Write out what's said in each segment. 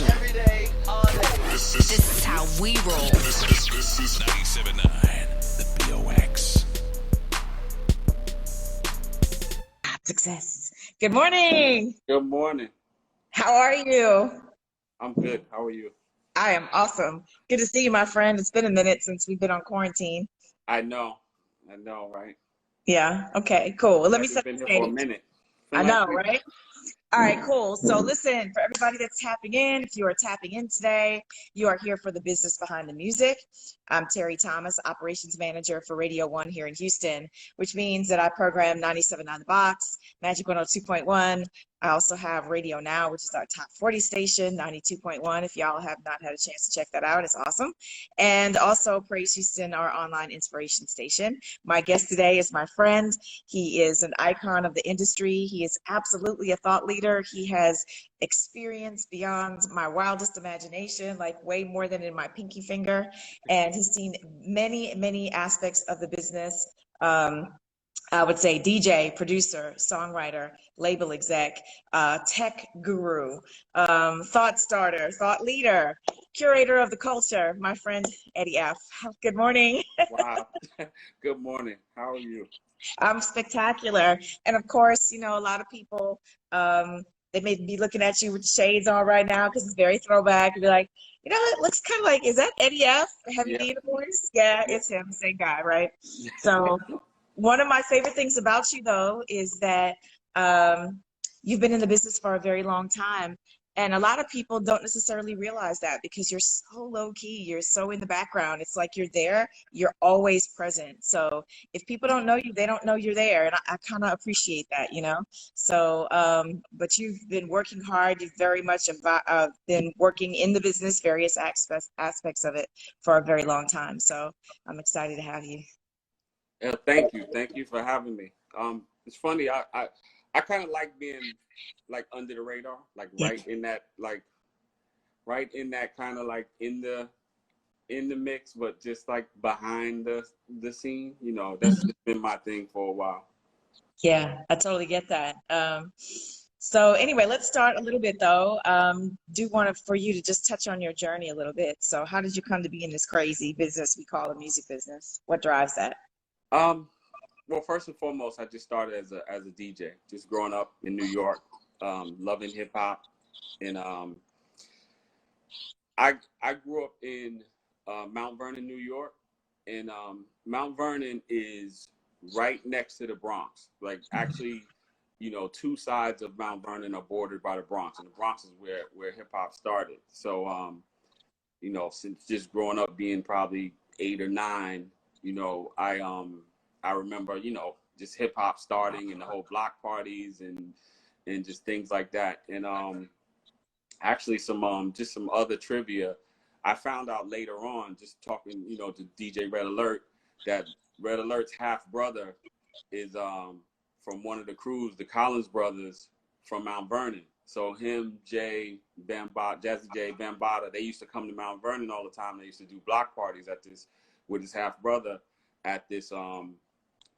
Every day, all day. This is how we roll. This is 97.9, the BOX. Success. Good morning. Good morning. How are you? I'm good. How are you? I am awesome. Good to see you, my friend. It's been a minute since we've been on quarantine. I know, right? Yeah. Okay, cool. Well, let me We've set been the here for a stage. minute. I Feel like know, right? All right, cool. So listen, for everybody that's tapping in, if you are tapping in today, you are here for the business behind the music. I'm Terri Thomas, operations manager for Radio 1 here in Houston, which means that I program 97.9 The Box, Magic 102.1. I also have Radio Now, which is our top 40 station, 92.1. If y'all have not had a chance to check that out, it's awesome. And also Praise Houston, our online inspiration station. My guest today is my friend. He is an icon of the industry. He is absolutely a thought leader. He has experience beyond my wildest imagination, like way more than in my pinky finger. And he's seen many, many aspects of the business. I would say DJ, producer, songwriter, label exec, tech guru, thought starter, thought leader, curator of the culture, my friend Eddie F. Good morning. Wow. Good morning. How are you? I'm spectacular. And of course, you know, a lot of people, they may be looking at you with shades on right now because it's very throwback. And be like, you know, it looks kind of like, is that Eddie F? Heavy D and The Boyz? Yeah, it's him, same guy, right? So one of my favorite things about you, though, is that you've been in the business for a very long time. And a lot of people don't necessarily realize that because you're so low key, you're so in the background. It's like you're there, you're always present. So if people don't know you, they don't know you're there. And I kind of appreciate that, you know? So, but you've been working hard. You've very much been working in the business, various aspects of it for a very long time. So I'm excited to have you. Thank you. Thank you for having me. It's funny. I kind of like being like under the radar, like right in that kind of like in the mix, but just like behind the scene. You know, that's just been my thing for a while. Yeah, I totally get that. So anyway, let's start a little bit though. Do want for you to just touch on your journey a little bit. So how did you come to be in this crazy business we call a music business? What drives that? Well, first and foremost, I just started as a DJ, just growing up in New York, loving hip hop, and I grew up in Mount Vernon, New York, and Mount Vernon is right next to the Bronx. Like actually, you know, two sides of Mount Vernon are bordered by the Bronx, and the Bronx is where hip hop started. So, you know, since just growing up being probably 8 or 9, you know, I remember, you know, just hip hop starting and the whole block parties and just things like that. And actually just some other trivia. I found out later on, just talking, you know, to DJ Red Alert, that Red Alert's half brother is from one of the crews, the Collins brothers from Mount Vernon. So him, Jay, Jazzy J, Bambaataa, they used to come to Mount Vernon all the time. They used to do block parties with his half brother at this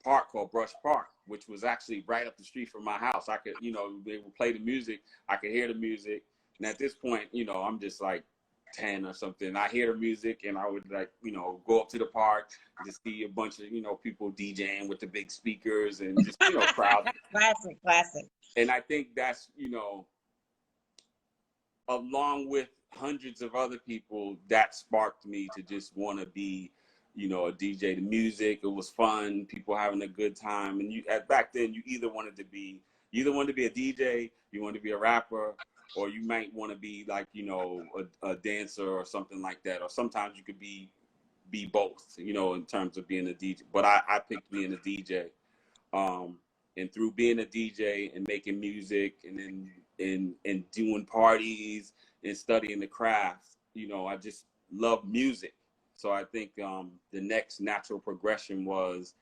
park called Brush Park, which was actually right up the street from my house. I could, you know, they would play the music. I could hear the music. And at this point, you know, I'm just like 10 or something. I hear the music and I would like, you know, go up to the park and just see a bunch of, you know, people DJing with the big speakers and just, you know, crowd. Classic. And I think that's, you know, along with hundreds of other people, that sparked me to just want to be, you know, a DJ. The music, it was fun, people having a good time. And back then, you either wanted to be a DJ, you wanted to be a rapper, or you might want to be like, you know, a dancer or something like that. Or sometimes you could be both, you know, in terms of being a DJ. But I picked being a DJ. And through being a DJ and making music and then and doing parties and studying the craft, you know, I just love music. So I think the next natural progression was,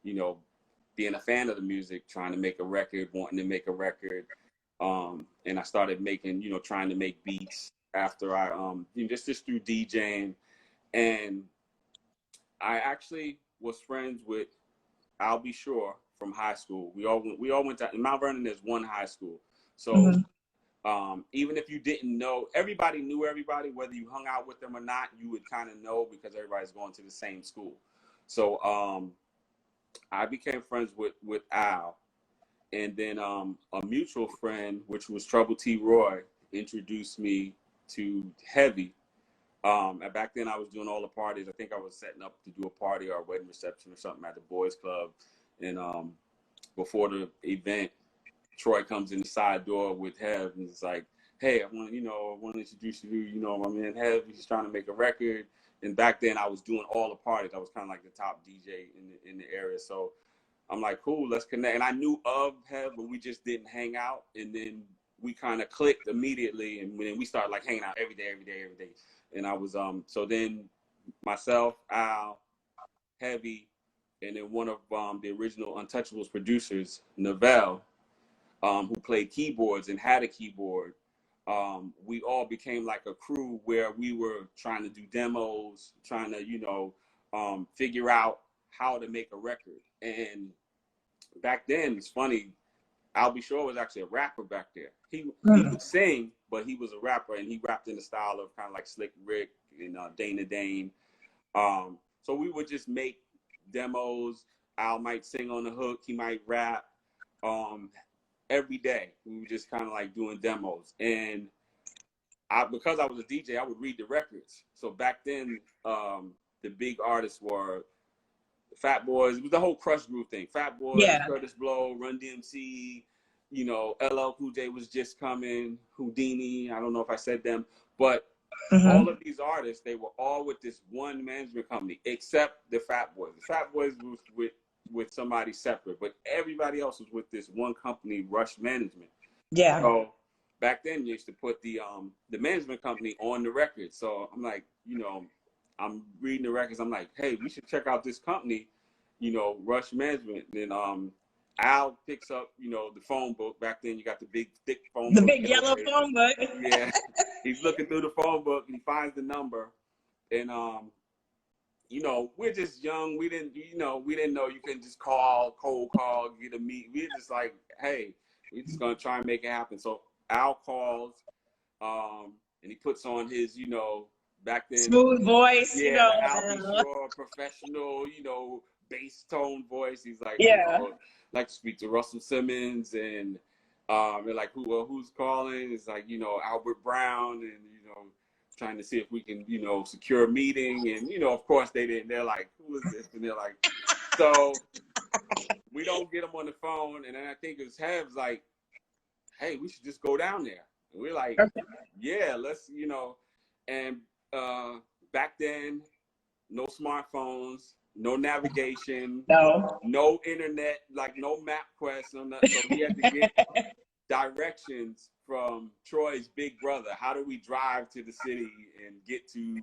you know, being a fan of the music, trying to make a record, wanting to make a record. And I started making, you know, trying to make beats after I, you know, just through DJing. And I actually was friends with I'll Be Sure from high school. We all went to, in Mount Vernon, there's one high school. So Even if you didn't know, everybody knew everybody, whether you hung out with them or not, you would kind of know because everybody's going to the same school. So I became friends with Al, and then a mutual friend, which was Trouble T. Roy, introduced me to Heavy. And back then I was doing all the parties. I think I was setting up to do a party or a wedding reception or something at the Boys Club. And before the event, Troy comes in the side door with Hev and it's like, hey, I want to introduce you to, my man Hev. He's trying to make a record. And back then I was doing all the parties. I was kind of like the top DJ in the area. So I'm like, cool, let's connect. And I knew of Hev, but we just didn't hang out. And then we kind of clicked immediately. And then we started like hanging out every day. And I was, so then myself, Al, Heavy, and then one of the original Untouchables producers, Novell, who played keyboards and had a keyboard. We all became like a crew where we were trying to do demos, trying to, figure out how to make a record. And back then, it's funny, Al B. Shore was actually a rapper back there. He would sing, but he was a rapper, and he rapped in the style of kind of like Slick Rick and Dana Dane. So we would just make demos. Al might sing on the hook. He might rap. Every day we were just kind of like doing demos, and because I was a DJ, I would read the records. So back then, the big artists were Fat Boys. It was the whole Crush Groove thing. Fat Boys, Curtis Blow, Run DMC. LL Cool J was just coming. Houdini. I don't know if I said them, but all of these artists, they were all with this one management company, except the Fat Boys. The Fat Boys was with somebody separate, but everybody else was with this one company, Rush Management. Yeah. So back then, you used to put the management company on the record. So I'm like, I'm reading the records. I'm like, hey, we should check out this company, Rush Management. Then Al picks up, the phone book. Back then, you got the big thick phone book. The big yellow phone book. Yeah. He's looking through the phone book and he finds the number, and we're just young. We didn't know you can just cold call, get a meet. We're just like, hey, we're just gonna try and make it happen. So Al calls, and he puts on his, back then smooth voice, Al B. Shore, professional, bass tone voice. He's like, like to speak to Russell Simmons, and they're like, who's calling? It's like, Albert Brown, and trying to see if we can, secure a meeting. And, of course they didn't. They're like, who is this? And they're like, so we don't get them on the phone. And then I think it was Heb's like, hey, we should just go down there. And we're like, yeah, let's, and back then, no smartphones, no navigation, no internet, like no MapQuest, no nothing. So we had to get directions from Troy's big brother. How do we drive to the city and get to,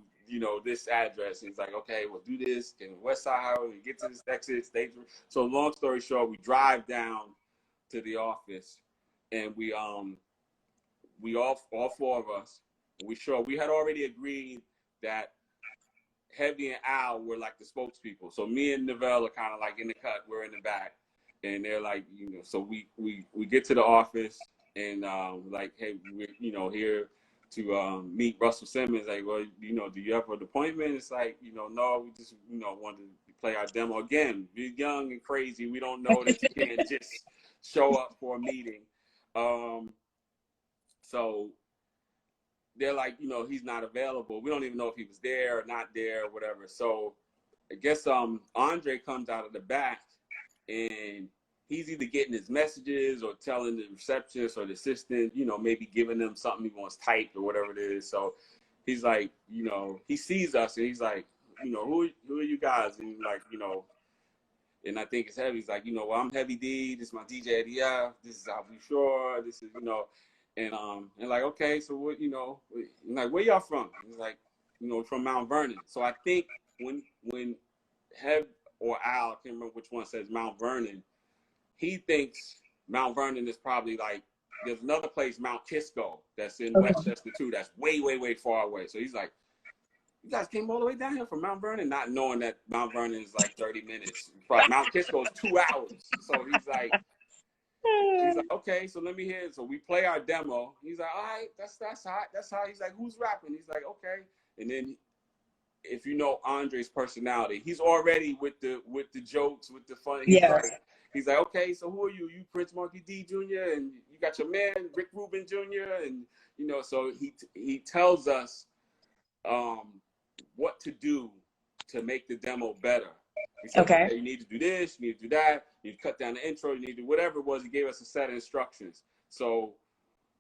this address? And he's like, okay, we'll do this. And West Side Highway, we get to this exit, stage. So long story short, we drive down to the office, and we all four of us, we had already agreed that Heavy and Al were like the spokespeople. So me and Novell are kind of like in the cut, we're in the back, and they're like, so we get to the office, and like, hey, we're here to meet Russell Simmons. Like, well, do you have an appointment? It's like, no, we just wanted to play our demo. Again, we're young and crazy. We don't know that you can't just show up for a meeting. So they're like, he's not available. We don't even know if he was there or not there or whatever. So I guess Andre comes out of the back, and he's either getting his messages or telling the receptionist or the assistant, maybe giving them something he wants typed or whatever it is. So he's like, he sees us, and he's like, who are you guys? And like, and I think it's Heavy. He's like, well, I'm Heavy D. This is my DJ ADF. This is Al B. Shore. This is, and like, okay, so what, like, where y'all from? He's like, from Mount Vernon. So I think when Hev or Al, I can't remember which one, says Mount Vernon, he thinks Mount Vernon is probably like, there's another place, Mount Kisco, that's in Westchester too, that's way, way, way far away. So he's like, you guys came all the way down here from Mount Vernon, not knowing that Mount Vernon is like 30 minutes. Probably Mount Kisco is 2 hours. So he's like, She's like, okay, so let me hear it. So we play our demo. He's like, all right, that's hot. That's hot. He's like, who's rapping? He's like, okay. And then if you know Andre's personality, he's already with the jokes, with the fun. He's like, okay, so who are you? You Prince Marky D Jr. and you got your man Rick Rubin Jr. and you know, so he tells us what to do to make the demo better. He said, okay, you need to do this, you need to do that, you need to cut down the intro, you need to do whatever it was. He gave us a set of instructions. So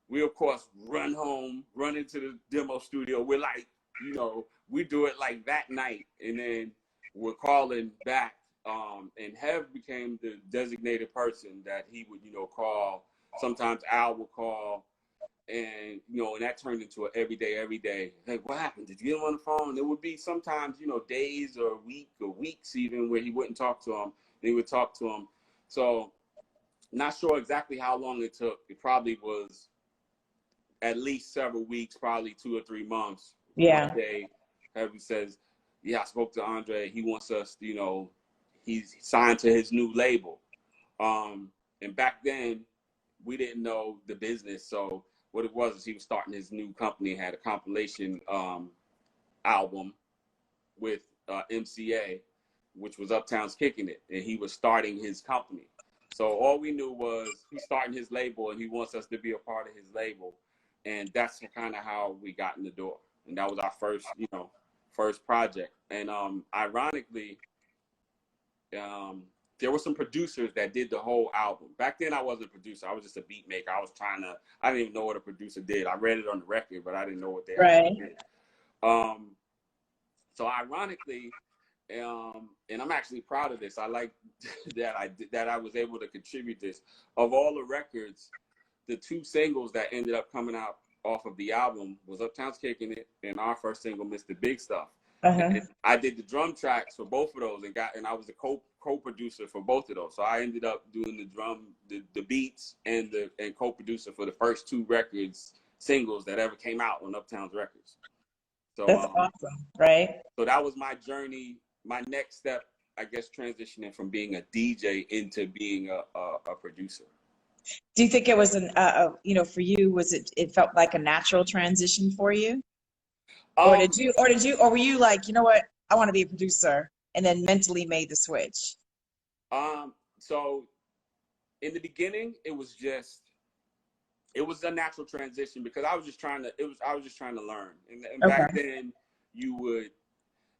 we, of course, run home, run into the demo studio. We're like, you know, we do it like that night. And then we're calling back. And Hev became the designated person that he would, you know, call. Sometimes Al would call. And, you know, and that turned into an every day. Like, what happened? Did you get him on the phone? It would be sometimes, you know, days or a week or weeks even where he wouldn't talk to him. And he would talk to him. So not sure exactly how long it took. It probably was at least several weeks, probably 2 or 3 months. Yeah. One day, Heavy says, yeah, I spoke to Andre. He wants us, you know, he's signed to his new label. And back then, we didn't know the business. So what it was is he was starting his new company, had a compilation album with MCA, which was Uptown's Kicking It. And he was starting his company. So all we knew was he's starting his label and he wants us to be a part of his label. And that's kind of how we got in the door. And that was our first, you know, first project. And ironically, there were some producers that did the whole album. Back then, I wasn't a producer. I was just a beat maker. I didn't even know what a producer did. I read it on the record, but I didn't know what they actually did. So ironically, and I'm actually proud of this. I like that I was able to contribute this. Of all the records, the 2 singles that ended up coming out off of the album was Uptown's Kicking It and our first single, Mr. Big Stuff. And I did the drum tracks for both of those and I was a co-producer for both of those. So I ended up doing the drum, the beats and co-producer for the first 2 records, singles that ever came out on Uptown's records. So that's awesome, right? So that was my journey, my next step, I guess, transitioning from being a DJ into being a producer. Do you think it was you know, for you, it felt like a natural transition for you? Or were you like, you know what, I want to be a producer, and then mentally made the switch? So in the beginning, it was a natural transition because I was just trying to learn. And back then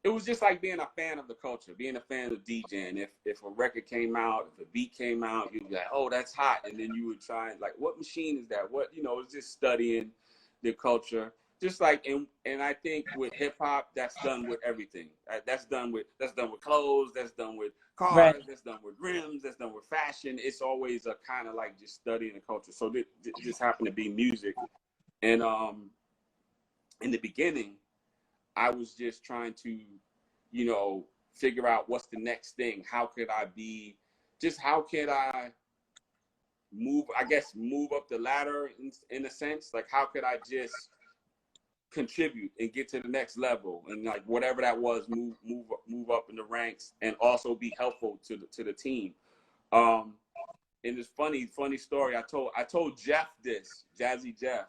it was just like being a fan of the culture, being a fan of DJing. If a record came out, if a beat came out, you'd be like, oh, that's hot. And then you would try, like, what machine is that? What, you know, it's just studying the culture. Just like, and I think with hip hop, that's done with everything. That's done with clothes. That's done with cars. Right. That's done with rims. That's done with fashion. It's always a kind of like just studying the culture. So this happened to be music. And in the beginning, I was just trying to, you know, figure out what's the next thing. How could I move up the ladder in a sense? Like, how could I just contribute and get to the next level, and like whatever that was, move up in the ranks and also be helpful to the team. And this funny story, I told Jeff this, Jazzy Jeff,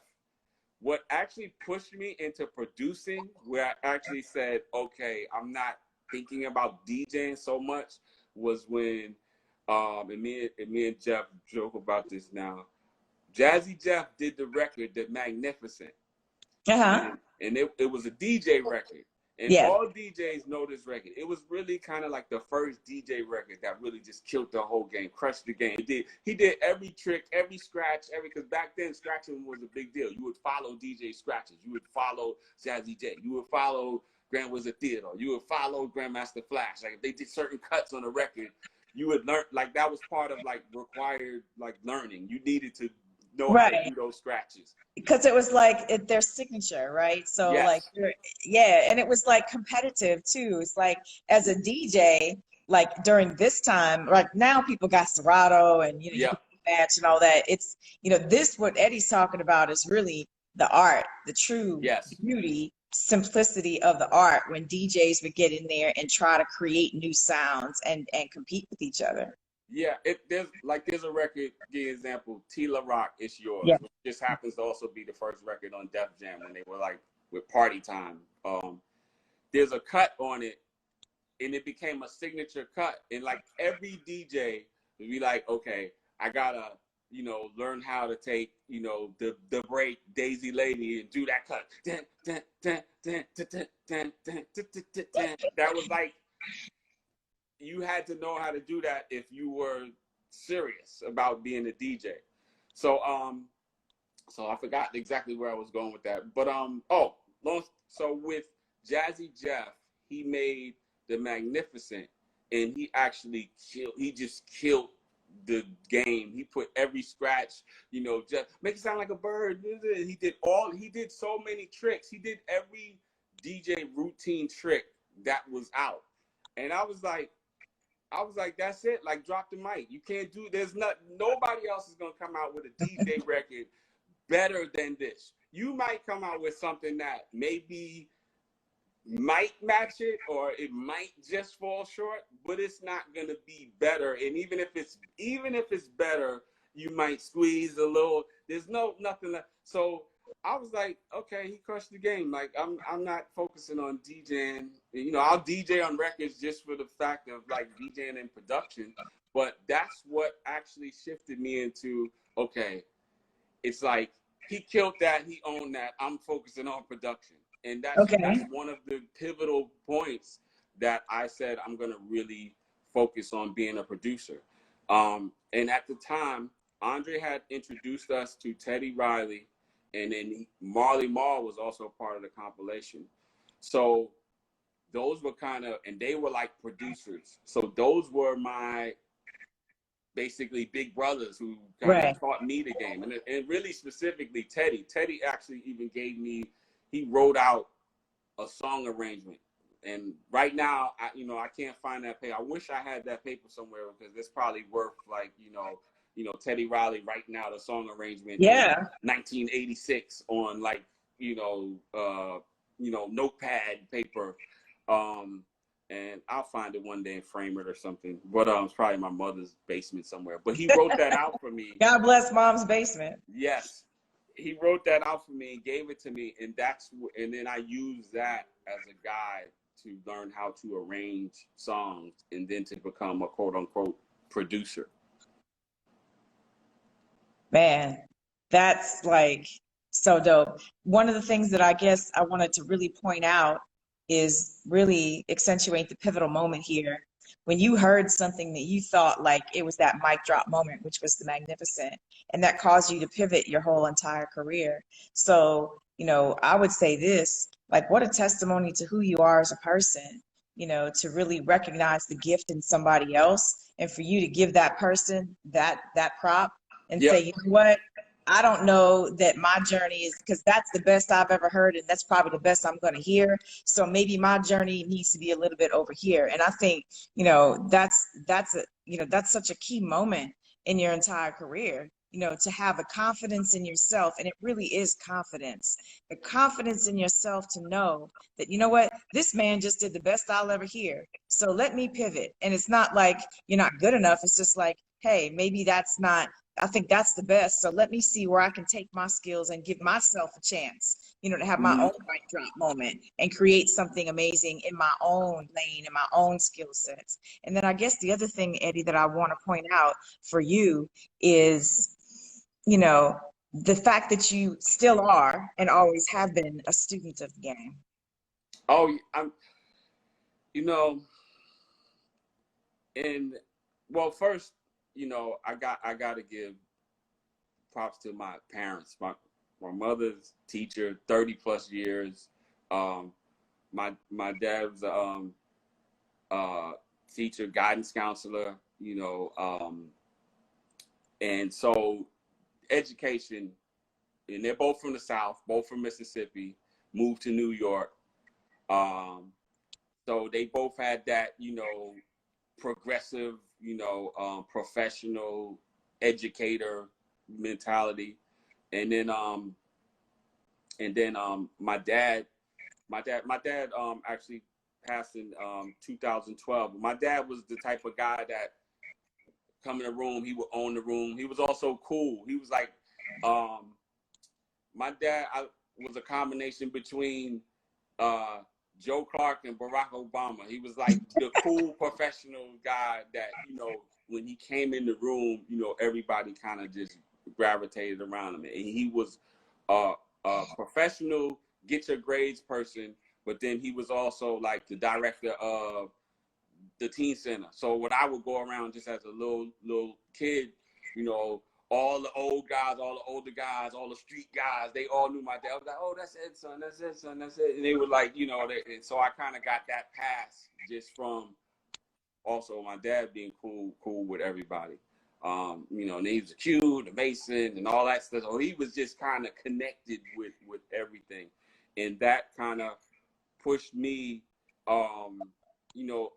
what actually pushed me into producing, where I actually said, okay, I'm not thinking about DJing so much, was when and me and Jeff joke about this now. Jazzy Jeff did the record, The Magnificent. And it was a DJ record. And all DJs know this record. It was really kind of like the first DJ record that really just killed the whole game, crushed the game. He did every trick, every scratch, because back then scratching was a big deal. You would follow DJ scratches. You would follow Jazzy J. You would follow Grand Wizard Theodore. You would follow Grandmaster Flash. Like, if they did certain cuts on a record, you would learn. Like, that was part of like required like learning. You needed to know how to do those scratches. Because it was like their signature, right? So like, and it was like competitive too. It's like, as a DJ, like during this time, like now people got Serato and, you know, match and all that. It's, you know, this, what Eddie's talking about is really the art, the true beauty, simplicity of the art, when DJs would get in there and try to create new sounds and compete with each other. Yeah, there's a record, give example, Tila Rock, It's Yours, Yeah. which just happens to also be the first record on Def Jam when they were like with Party Time. There's a cut on it, and it became a signature cut. And like every DJ would be like, okay, I gotta, learn how to take, the break, Daisy Lady, and do that cut. That was like, you had to know how to do that if you were serious about being a DJ. So so I forgot exactly where I was going with that. But so with Jazzy Jeff, he made The Magnificent, and he just killed the game. He put every scratch, just make it sound like a bird. He did so many tricks. He did every DJ routine trick that was out. And I was like, that's it. Like, drop the mic. You can't do. Nobody else is gonna come out with a DJ record better than this. You might come out with something that maybe might match it, or it might just fall short, but it's not gonna be better. And even if it's better, you might squeeze a little. There's nothing left. So I was like, okay, he crushed the game. Like, I'm not focusing on DJing. I'll DJ on records just for the fact of like DJing in production. But that's what actually shifted me into, okay, it's like he killed that, he owned that. I'm focusing on production. And that's one of the pivotal points that I said I'm gonna really focus on being a producer. And at the time, Andre had introduced us to Teddy Riley, and then Marley Marl was also part of the compilation. So those were and they were like producers. So those were my basically big brothers who kind of taught me the game. And really specifically Teddy. Teddy actually even he wrote out a song arrangement. And right now, I can't find that paper. I wish I had that paper somewhere, because it's probably worth like, Teddy Riley writing out a song arrangement in 1986 on like, notepad paper. And I'll find it one day and frame it or something. But it's probably my mother's basement somewhere. But he wrote that out for me. God bless mom's basement. Yes. He wrote that out for me and gave it to me. And then I used that as a guide to learn how to arrange songs and then to become a quote unquote producer. Man, that's like so dope. One of the things that I guess I wanted to really point out is really accentuate the pivotal moment here. When you heard something that you thought like it was that mic drop moment, which was The Magnificent, and that caused you to pivot your whole entire career. So, I would say this, like, what a testimony to who you are as a person, to really recognize the gift in somebody else, and for you to give that person that prop and say, you know what? I don't know that my journey is, because that's the best I've ever heard, and that's probably the best I'm going to hear. So maybe my journey needs to be a little bit over here. And I think, that's such a key moment in your entire career, to have a confidence in yourself. And it really is confidence, the confidence in yourself to know that, you know what, this man just did the best I'll ever hear. So let me pivot. And it's not like you're not good enough. It's just like, hey, maybe that's not, I think that's the best. So let me see where I can take my skills and give myself a chance, to have my own mic drop moment and create something amazing in my own lane, in my own skill sets. And then I guess the other thing, Eddie, that I want to point out for you is, the fact that you still are and always have been a student of the game. Oh, and well, first, I got to give props to my parents. My mother's teacher, 30 plus years. My dad's teacher, guidance counselor. And so education, and they're both from the South, both from Mississippi, moved to New York. So they both had that, progressive, professional educator mentality. And then my dad actually passed in 2012. My dad was the type of guy that come in the room, he would own the room. He was also cool. He was like, my dad was a combination between Joe Clark and Barack Obama. He was like the cool professional guy that, you know, when he came in the room, you know, everybody kind of just gravitated around him. And he was a professional, get your grades person, but then he was also like the director of the teen center. So when I would go around just as a little kid, you know, all the old guys, all the older guys, all the street guys, they all knew my dad. I was like, oh, that's Ed's son, that's Ed's son, that's it. And they were like, you know, and so I kind of got that pass just from also my dad being cool with everybody. You know, and he was the Q, the Mason, and all that stuff. So he was just kind of connected with everything. And that kind of pushed me, you know,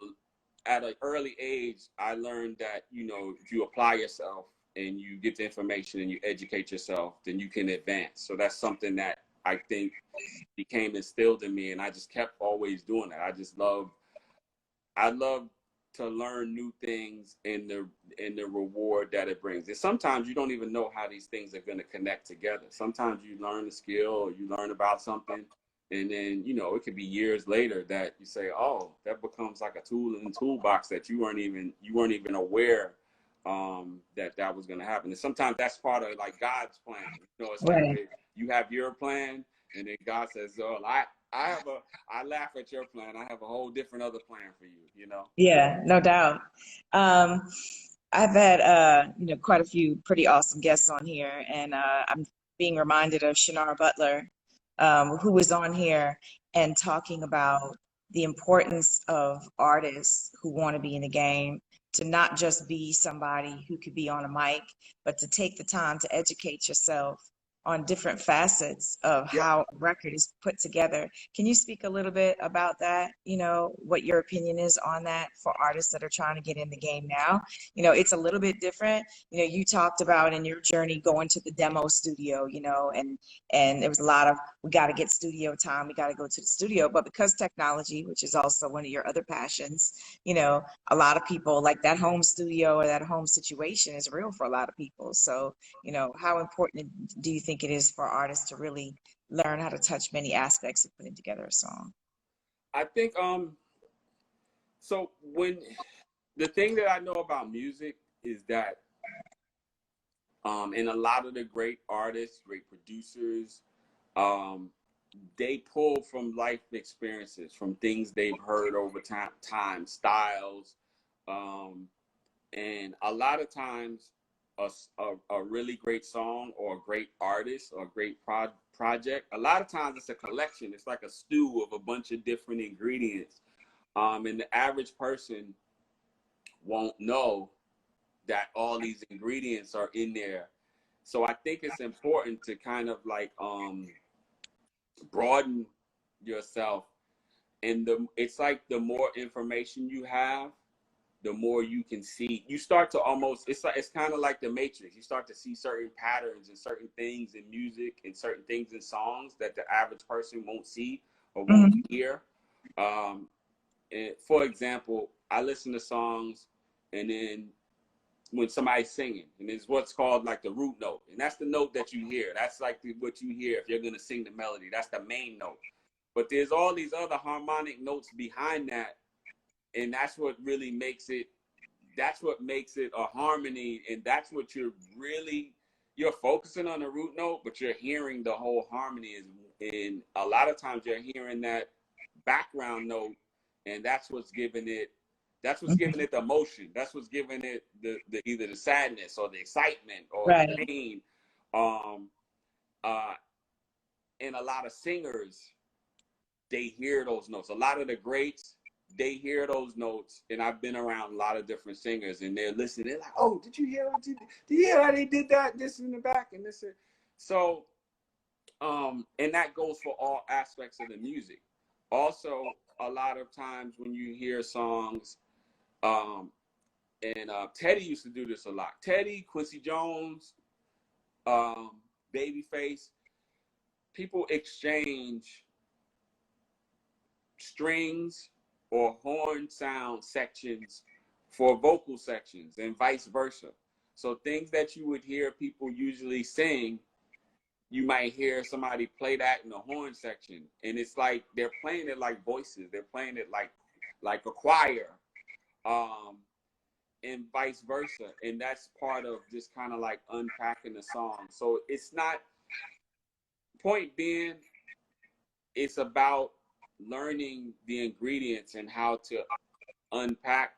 at an early age, I learned that, you know, if you apply yourself and you get the information and you educate yourself, then you can advance. So that's something that I think became instilled in me, and I just kept always doing that. I love to learn new things and the reward that it brings. And sometimes you don't even know how these things are going to connect together. Sometimes you learn a skill or you learn about something, and then, you know, it could be years later that you say, oh, that becomes like a tool in the toolbox that you weren't even aware that was going to happen. And sometimes that's part of like God's plan. You know, it's Right. like you have your plan, and then God says, oh, I laugh at your plan. I have a whole different other plan for you, you know? Yeah, no doubt. I've had you know, quite a few pretty awesome guests on here, and I'm being reminded of Shannara Butler, who was on here and talking about the importance of artists who want to be in the game to not just be somebody who could be on a mic, but to take the time to educate yourself on different facets of Yep. how a record is put together. Can you speak a little bit about that? You know, what your opinion is on that for artists that are trying to get in the game now? You know, it's a little bit different. You know, you talked about in your journey going to the demo studio, you know, and there was a lot of, we got to get studio time, we got to go to the studio. But because technology, which is also one of your other passions, you know, a lot of people like that home studio or that home situation is real for a lot of people. So, you know, how important do you think it is for artists to really learn how to touch many aspects of putting together a song? I think so when the thing that I know about music is that and a lot of the great artists, great producers, they pull from life experiences, from things they've heard over time, styles, and a lot of times a really great song or a great artist or a great project, a lot of times it's a collection. It's like a stew of a bunch of different ingredients, and the average person won't know that all these ingredients are in there. So I think it's important to kind of like broaden yourself, and it's like the more information you have, the more you can see. You start to almost, it's kind of like the Matrix. You start to see certain patterns and certain things in music and certain things in songs that the average person won't see or won't hear. And for example, I listen to songs, and then when somebody's singing, and it's what's called like the root note, and that's the note that you hear. That's like what you hear if you're gonna sing the melody. That's the main note. But there's all these other harmonic notes behind that, and that's what really makes it. That's what makes it a harmony, and that's what you're focusing on the root note, but you're hearing the whole harmony. And a lot of times you're hearing that background note, and that's what's giving it. That's what's giving it the emotion. That's what's giving it the either the sadness or the excitement or Right. the pain. And a lot of singers, they hear those notes. A lot of the greats, they hear those notes. And I've been around a lot of different singers, and they're listening. They're like, "Oh, did you hear? Did you hear how they did that? This in the back and this." So, and that goes for all aspects of the music. Also, a lot of times when you hear songs. And Teddy used to do this a lot. Teddy, Quincy Jones, Babyface, people exchange strings or horn sound sections for vocal sections and vice versa. So things that you would hear people usually sing, you might hear somebody play that in the horn section, and it's like they're playing it like voices. They're playing it like a choir, and vice versa. And that's part of just kind of like unpacking the song. So it's not, point being, it's about learning the ingredients and how to unpack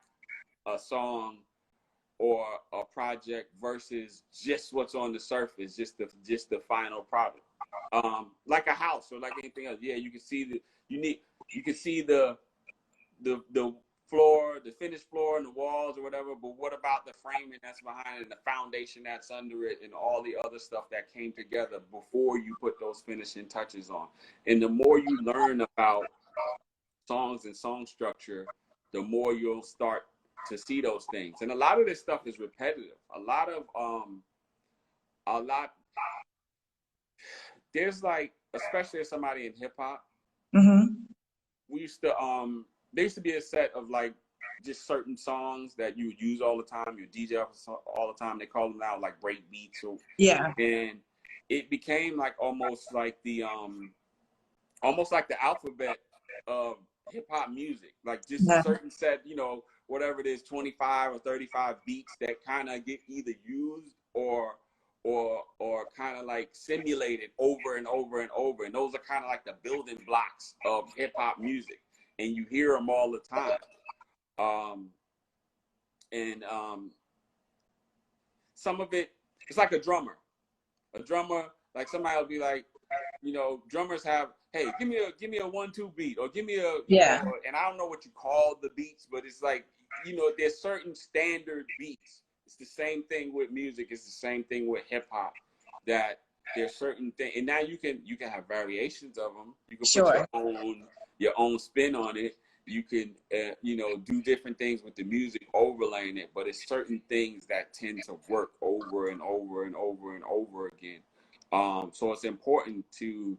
a song or a project versus just what's on the surface, just the final product. Like a house or like anything else. Yeah, you can see you can see the floor, the finished floor and the walls or whatever, but what about the framing that's behind it and the foundation that's under it and all the other stuff that came together before you put those finishing touches on? And the more you learn about songs and song structure, the more you'll start to see those things. And a lot of this stuff is repetitive. There's like, especially as somebody in hip hop, we used to there used to be a set of like just certain songs that you would use all the time, you DJ all the time. They call them now like break beats. Or, yeah. And it became like almost like the alphabet of hip hop music, like just a certain set, you know, whatever it is, 25 or 35 beats that kind of get either used or kind of like simulated over and over and over. And those are kind of like the building blocks of hip hop music. And you hear them all the time. Some of it, it's like a drummer, like somebody will be like, you know, drummers have, hey, give me a 1-2 beat, or give me a, yeah. know, and I don't know what you call the beats, but it's like, you know, there's certain standard beats. It's the same thing with music. It's the same thing with hip hop, that there's certain things, and now you can have variations of them. You can put your own spin on it. You can, you know, do different things with the music, overlaying it, but it's certain things that tend to work over and over and over and over again. So it's important to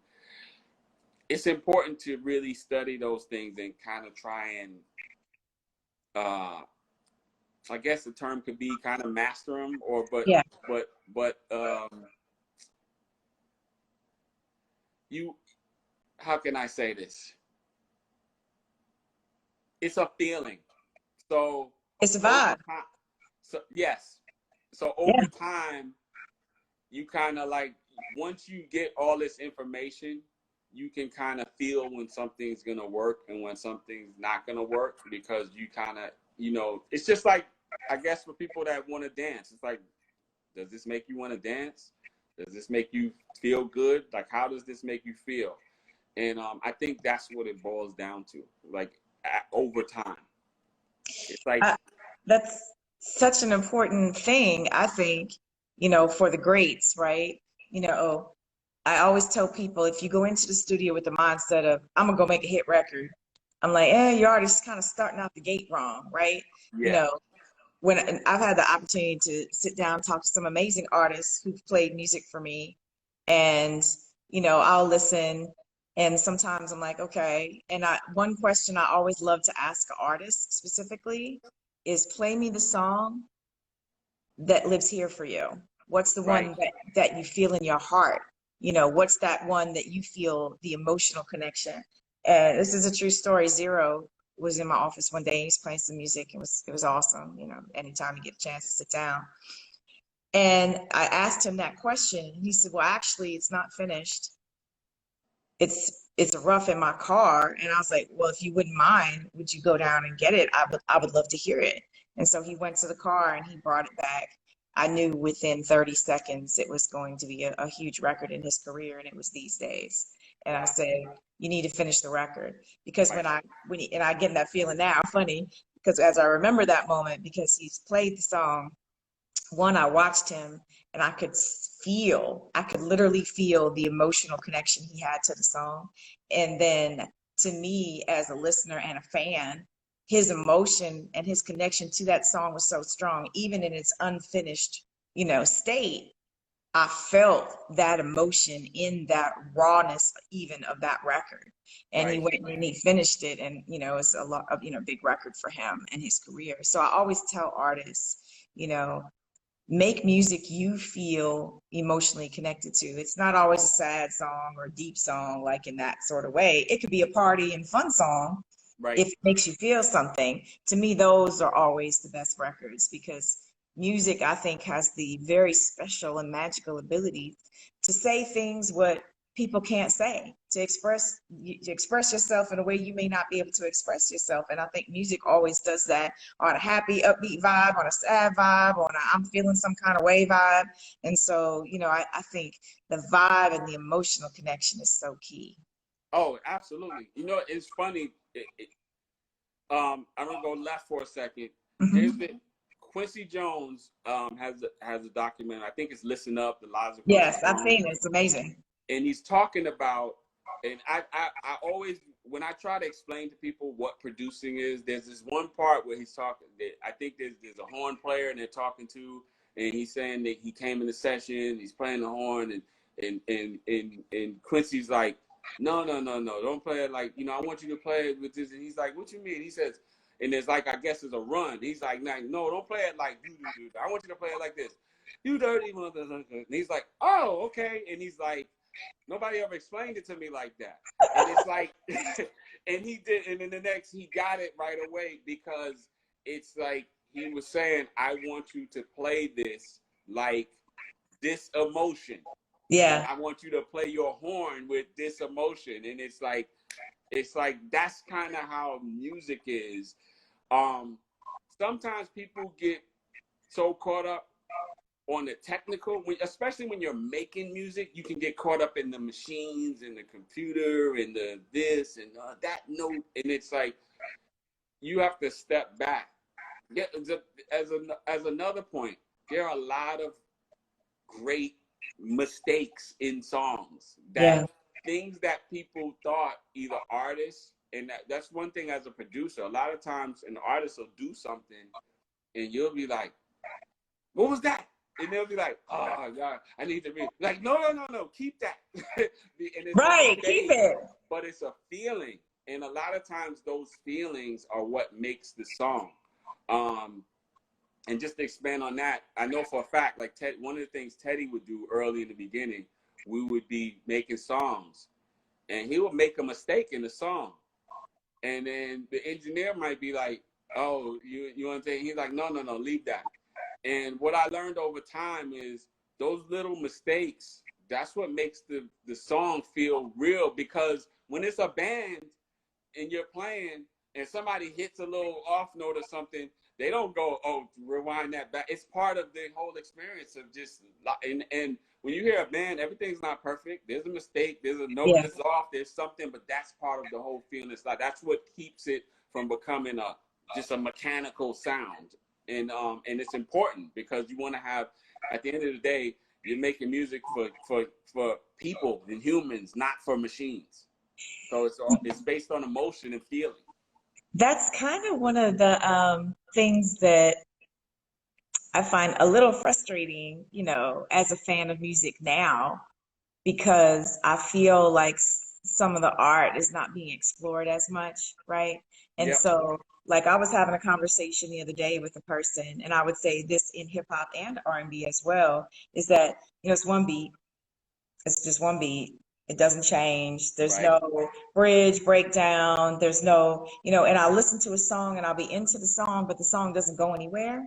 really study those things and kind of try and, I guess the term could be kind of master them, or how can I say this? It's a feeling. So it's a vibe. So over time, you kind of like, once you get all this information, you can kind of feel when something's going to work and when something's not going to work, because you kind of, you know, it's just like, I guess for people that want to dance, it's like, does this make you want to dance? Does this make you feel good? Like, how does this make you feel? And I think that's what it boils down to, like, over time. It's like, that's such an important thing, I think, you know, for the greats, right? You know, I always tell people, if you go into the studio with the mindset of, I'm gonna go make a hit record, I'm like, your artist's kind of starting out the gate wrong, right? yeah. You know, when I've had the opportunity to sit down and talk to some amazing artists who've played music for me, and, you know, I'll listen, and sometimes I'm like, okay. And one question I always love to ask an artist specifically is, play me the song that lives here for you. What's the one that you feel in your heart? You know, what's that one that you feel the emotional connection? And this is a true story. Zero was in my office one day. He was playing some music. It was awesome. You know, anytime you get a chance to sit down. And I asked him that question. He said, well, actually, it's not finished. It's rough in my car. And I was like, well, if you wouldn't mind, would you go down and get it? I would love to hear it. And so he went to the car and he brought it back. I knew within 30 seconds it was going to be a huge record in his career, and it was These Days. And I said, you need to finish the record. Because and I get that feeling now, funny, because as I remember that moment, because he's played the song, one, I watched him and I could literally feel the emotional connection he had to the song. And then to me, as a listener and a fan, his emotion and his connection to that song was so strong, even in its unfinished, you know, state. I felt that emotion in that rawness even of that record. And he Right. went and he finished it, and it's a lot of, big record for him and his career. So I always tell artists, you know, make music you feel emotionally connected to. It's not always a sad song or a deep song, like in that sort of way. It could be a party and fun song Right. if it makes you feel something. To me, those are always the best records, because music, I think, has the very special and magical ability to say things what people can't say, to express yourself in a way you may not be able to express yourself. And I think music always does that, on a happy, upbeat vibe, on a sad vibe, on a I'm feeling some kind of way vibe. And so, I think the vibe and the emotional connection is so key. Oh, absolutely. It's funny. I'm gonna go left for a second. There's Hmm. been Quincy Jones has a document. I think it's Listen Up, the lives of Quincy Yes, I've Jones, seen it. It's amazing. and he's talking about. And I always, when I try to explain to people what producing is, there's this one part where he's talking. I think there's a horn player and they're talking to, and he's saying that he came in the session, he's playing the horn, and Quincy's like, no, don't play it like, I want you to play it with this. And he's like, what you mean? He says, and there's like, I guess it's a run. He's like, no, don't play it like do. I want you to play it like this. You dirty motherfucker. And he's like, oh, okay. And he's like, nobody ever explained it to me like that. And it's like, and he did, and then the next, he got it right away, because it's like he was saying, I want you to play this like this emotion. Yeah. I want you to play your horn with this emotion. And it's like that's kind of how music is. Sometimes people get so caught up on the technical, especially when you're making music, you can get caught up in the machines and the computer and the this and that note, and it's like you have to step back. Yeah, as another point, there are a lot of great mistakes in songs, Yeah. that things that people thought, either artists, and that's one thing as a producer. A lot of times an artist will do something and you'll be like, what was that? And they'll be like, oh God, I need to read. Like, no, keep that. And it's a Right. Keep mistake, it. but it's a feeling. And a lot of times those feelings are what makes the song. And just to expand on that, I know for a fact, like one of the things Teddy would do early in the beginning, we would be making songs, and he would make a mistake in the song. And then the engineer might be like, oh, you want to say? He's like, no, leave that. And what I learned over time is those little mistakes, that's what makes the song feel real. Because when it's a band and you're playing and somebody hits a little off note or something, they don't go, oh, rewind that back. It's part of the whole experience of just, and when you hear a band, everything's not perfect. There's a mistake. There's a note Yeah. that's off. There's something, but that's part of the whole feeling. It's like, that's what keeps it from becoming just a mechanical sound. And it's important, because you want to have, at the end of the day, you're making music for people and humans, not for machines. So it's based on emotion and feeling. That's kind of one of the things that I find a little frustrating, as a fan of music now, because I feel like some of the art is not being explored as much, right? And Yep. so, like, I was having a conversation the other day with a person, and I would say this in hip hop and R&B as well, is that, it's one beat. It's just one beat. It doesn't change. There's Right. no bridge, breakdown. There's no, and I'll listen to a song and I'll be into the song, but the song doesn't go anywhere.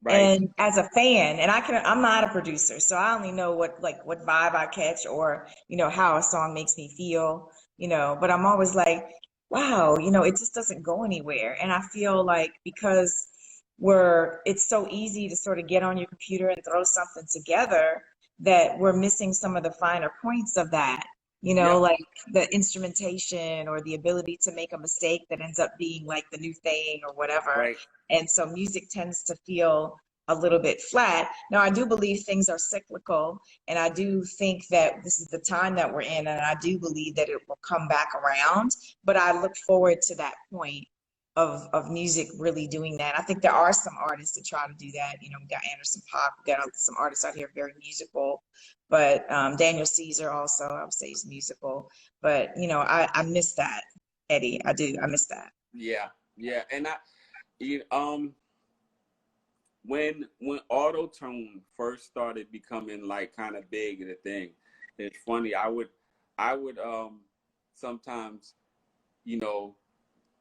Right. And as a fan, and I'm not a producer, so I only know what vibe I catch, or, how a song makes me feel, but I'm always like, wow, it just doesn't go anywhere. And I feel like, because it's so easy to sort of get on your computer and throw something together, that we're missing some of the finer points of that, Yep. like the instrumentation, or the ability to make a mistake that ends up being like the new thing or whatever. Right. And so music tends to feel a little bit flat. Now, I do believe things are cyclical, and I do think that this is the time that we're in, and I do believe that it will come back around. But I look forward to that point of music really doing that. I think there are some artists that try to do that. You know, we got Anderson .Paak, we got some artists out here very musical, but Daniel Caesar also, I would say, is musical. But you know, I miss that, Eddie. I do. I miss that. Yeah, yeah, and when auto-tune first started becoming like kind of big and a thing, it's funny. I would sometimes, you know,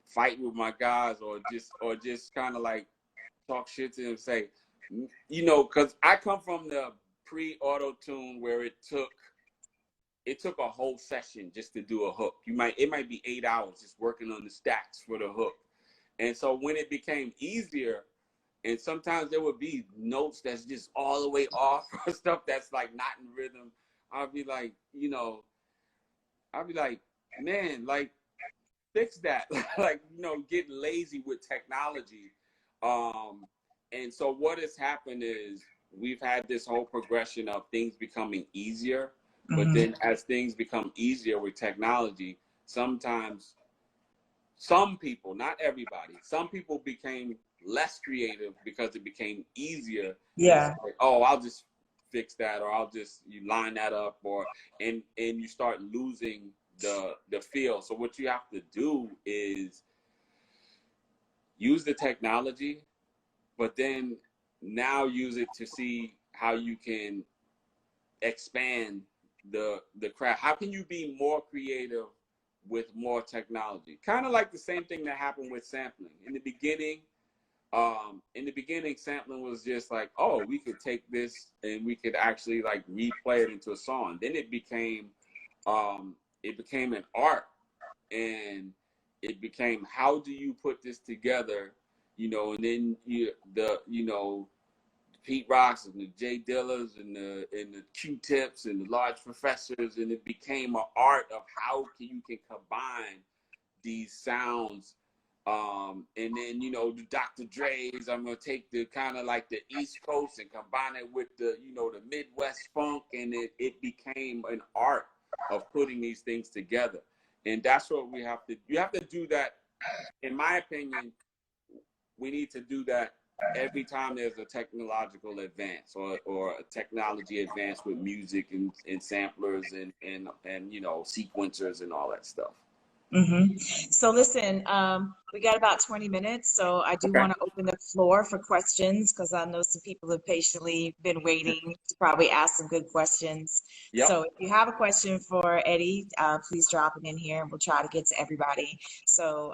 fight with my guys or just kind of like talk shit to them, say, you know, because I come from the pre-auto-tune where it took a whole session just to do a hook. It might be 8 hours just working on the stacks for the hook. And so when it became easier, and sometimes there would be notes that's just all the way off or stuff that's like not in rhythm, I'll be like, you know, man, like, fix that. Like, you know, get lazy with technology. And so what has happened is we've had this whole progression of things becoming easier, but then as things become easier with technology, sometimes some people, not everybody, some people became less creative because it became easier. Yeah. Like, oh, I'll just fix that, or you line that up, and you start losing the feel. So what you have to do is use the technology, but then now use it to see how you can expand the craft. How can you be more creative with more technology? Kind of like the same thing that happened with sampling. In the beginning, sampling was just like, oh, we could take this and we could actually like replay it into a song. Then it became an art, and it became, how do you put this together, you know? And then Pete Rocks and the Jay Dillas and the Q-Tips and the Large Professors, and it became an art of how you can combine these sounds. And then, you know, the Dr. Dre's, I'm gonna take the kind of like the East Coast and combine it with the, you know, the Midwest funk, and it became an art of putting these things together. And that's what you have to do that. In my opinion, we need to do that every time there's a technological advance or a technology advance with music and samplers and you know, sequencers and all that stuff. So listen, we got about 20 minutes, so I do want to open the floor for questions, because I know some people have patiently been waiting to probably ask some good questions. Yep. So if you have a question for Eddie, please drop it in here and we'll try to get to everybody. So,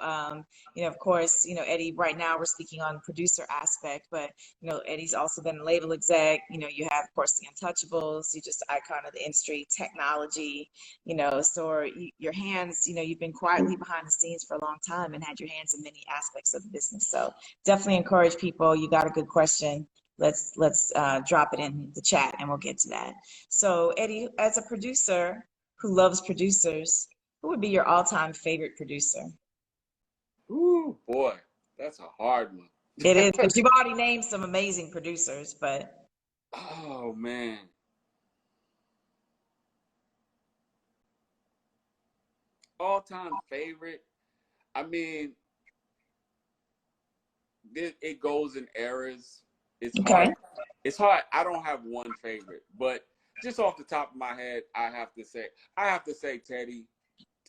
you know, of course, you know, Eddie, right now we're speaking on the producer aspect, but, you know, Eddie's also been a label exec. You know, you have, of course, the Untouchables. You're just an icon of the industry, technology, you know, so your hands, you know, you've been quietly behind the scenes for a long time and had your hands in many aspects of the business. So definitely encourage people. You got a good question. Let's drop it in the chat and we'll get to that. So Eddie, as a producer who loves producers, who would be your all-time favorite producer? Ooh, boy, that's a hard one. It is, because you've already named some amazing producers, but. Oh, man. All-time favorite? I mean, it goes in eras. It's hard. It's hard. I don't have one favorite, but just off the top of my head, I have to say Teddy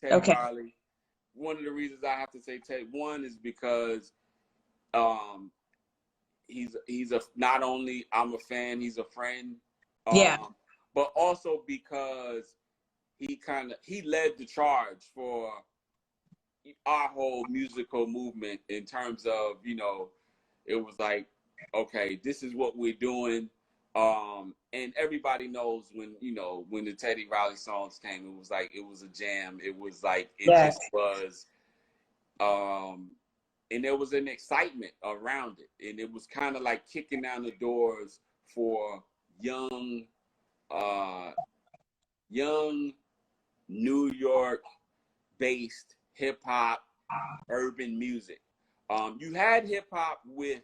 Riley. One of the reasons I have to say Teddy, one is because he's not only I'm a fan, he's a friend. But also because he led the charge for our whole musical movement, in terms of, you know, it was like, okay, this is what we're doing. And everybody knows when the Teddy Riley songs came, it was like, it was a jam. It was like, just was, and there was an excitement around it. And it was kind of like kicking down the doors for young New York based hip hop, urban music. You had hip hop with,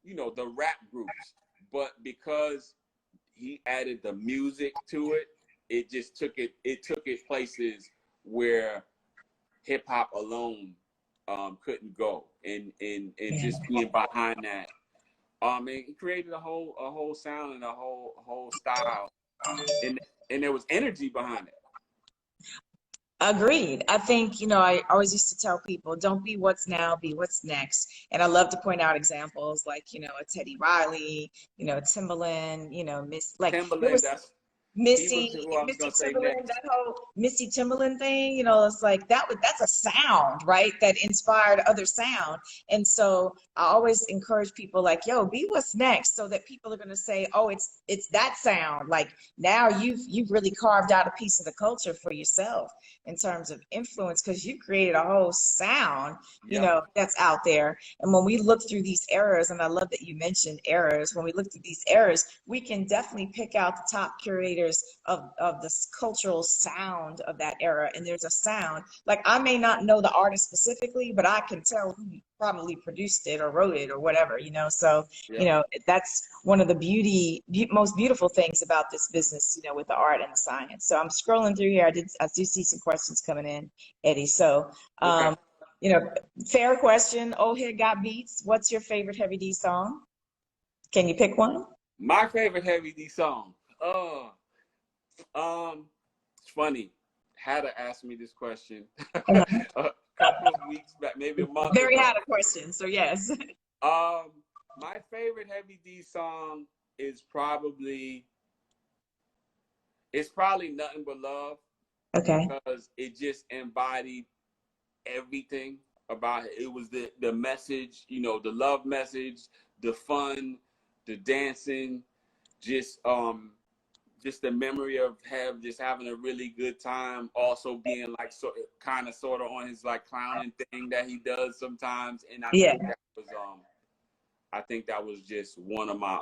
you know, the rap groups, but because he added the music to it, it took it places where hip hop alone couldn't go, and just being behind that, it created a whole sound and a whole style, and there was energy behind it. Agreed. I think, I always used to tell people, don't be what's now, be what's next. And I love to point out examples like, a Teddy Riley, Timbaland, there Timbaland, was he was who I was gonna say Timberland, next. that whole Missy Timberland thing, it's like that's a sound, right? That inspired other sound. And so I always encourage people like, yo, be what's next, so that people are gonna say, oh, it's that sound. Like now you've really carved out a piece of the culture for yourself in terms of influence, because you created a whole sound, that's out there. And when we look through these eras, and I love that you mentioned eras, when we look through these eras, we can definitely pick out the top curators of this cultural sound of that era. And there's a sound, like I may not know the artist specifically, but I can tell who probably produced it or wrote it or whatever, so that's one of the most beautiful things about this business, with the art and the science. So I'm scrolling through here. I do see some questions coming in, Eddie. So Okay. fair question. Old Head Got Beats. What's your favorite Heavy D song? Can you pick one? My favorite Heavy D song. It's funny. Had to ask me this question a couple of weeks back, maybe a month Very ago. had a question, so yes. My favorite Heavy D song is probably Nothing But Love. Okay. Because it just embodied everything about it. It was the message, the love message, the fun, the dancing, just the memory of having a really good time, also being like sort of on his like clowning thing that he does sometimes. And I think that was just one of my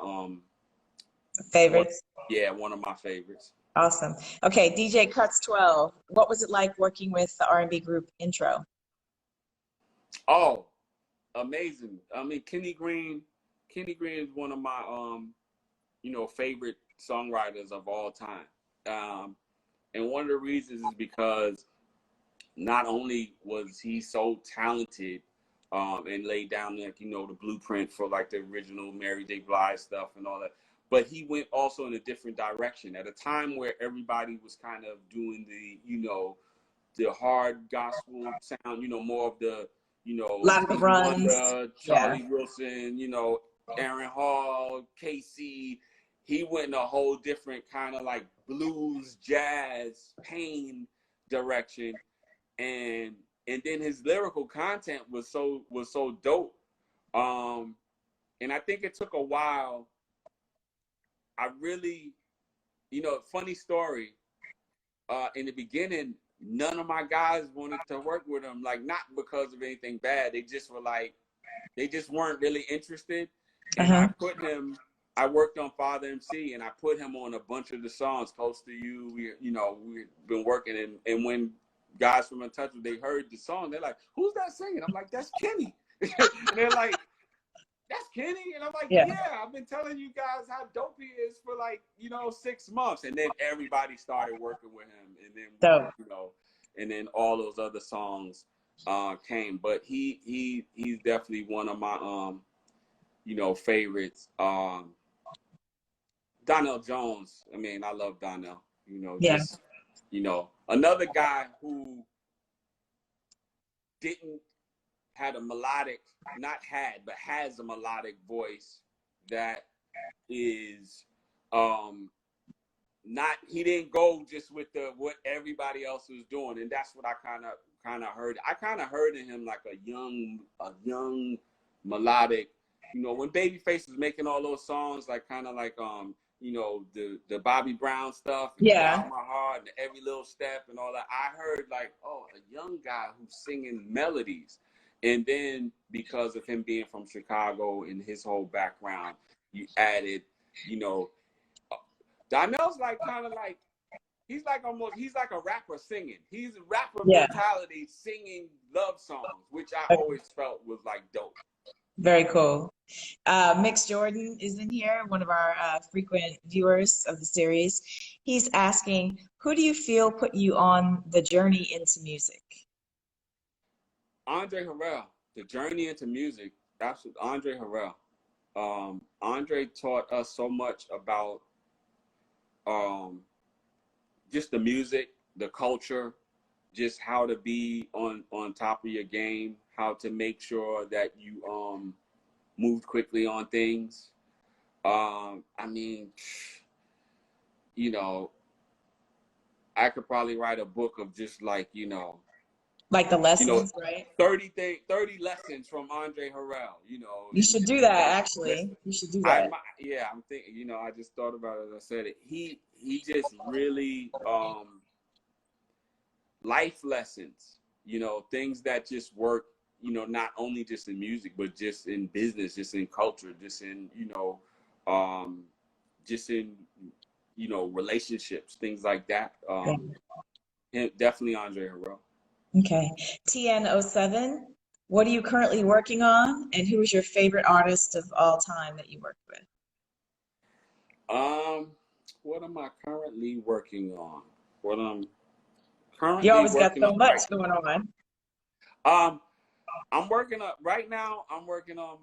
favorites. One of my favorites. Awesome. Okay, DJ Cuts 12. What was it like working with the R&B group Intro? Oh, amazing. I mean, Kenny Green is one of my favorite songwriters of all time. And one of the reasons is because not only was he so talented and laid down the blueprint for like the original Mary J. Blige stuff and all that, but he went also in a different direction at a time where everybody was kind of doing the hard gospel sound, more of the, Stevie Wonder, Charlie Wilson, Aaron Hall, KC. He went in a whole different kind of like blues, jazz, pain direction. And then his lyrical content was so dope. And I think it took a while. I really, funny story. In the beginning, none of my guys wanted to work with him, like not because of anything bad. They just were like, they just weren't really interested. And I worked on Father MC, and I put him on a bunch of the songs, Close to You. We've been working, and when guys from Untitled, they heard the song, they're like, "Who's that singing?" I'm like, "That's Kenny." And they're like, "That's Kenny?" And I'm like, yeah, I've been telling you guys how dope he is for like 6 months. And then everybody started working with him, and then and then all those other songs came. But he's definitely one of my favorites. Donnell Jones. I mean, I love Donnell. Another guy who has a melodic voice that is he didn't go just with what everybody else was doing, and that's what I kind of heard. I kind of heard in him like a young melodic. When Babyface was making all those songs, like kind of like the Bobby Brown stuff, and Down My Heart, and Every Little Step, and all that. I heard like, oh, a young guy who's singing melodies. And then because of him being from Chicago and his whole background, you added, Donnell's like kind of like, he's like a rapper singing. He's a rapper mentality singing love songs, which I always felt was like dope. Very cool. Mix Jordan is in here, one of our frequent viewers of the series. He's asking, who do you feel put you on the journey into music? Andre Harrell, the journey into music. Absolutely, Andre Harrell. Andre taught us so much about just the music, the culture, just how to be on top of your game, how to make sure that you move quickly on things. I mean, you know, I could probably write a book of just like, Like the lessons, right? 30 lessons from Andre Harrell, You should do that, actually. You should do that. I'm thinking, I just thought about it as I said it. He just really life lessons, things that just work, not only just in music, but just in business, just in culture, just in, just in, relationships, things like that. Definitely Andre Harrell. Okay. TN07, what are you currently working on, and who is your favorite artist of all time that you worked with? What am I currently working on? You always got working so on much going on. I'm working on right now. I'm working on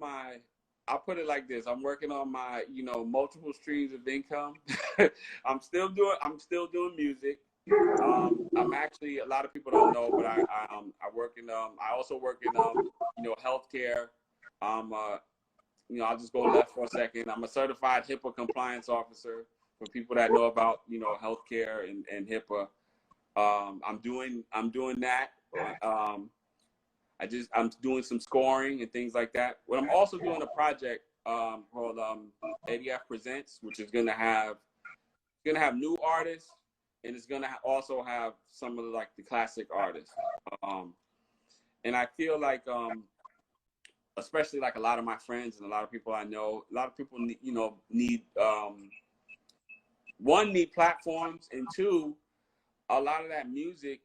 I'll put it like this. I'm working on my, multiple streams of income. I'm still doing music. I'm actually, a lot of people don't know, but I work in, I also work in, healthcare. I'll just go left for a second. I'm a certified HIPAA compliance officer for people that know about, healthcare and HIPAA. I'm doing that. I'm doing some scoring and things like that. But I'm also doing a project called ADF Presents, which is gonna have new artists, and it's gonna also have some of the classic artists. And I feel like especially like a lot of my friends and a lot of people I know, a lot of people need one, need platforms, and two, a lot of that music,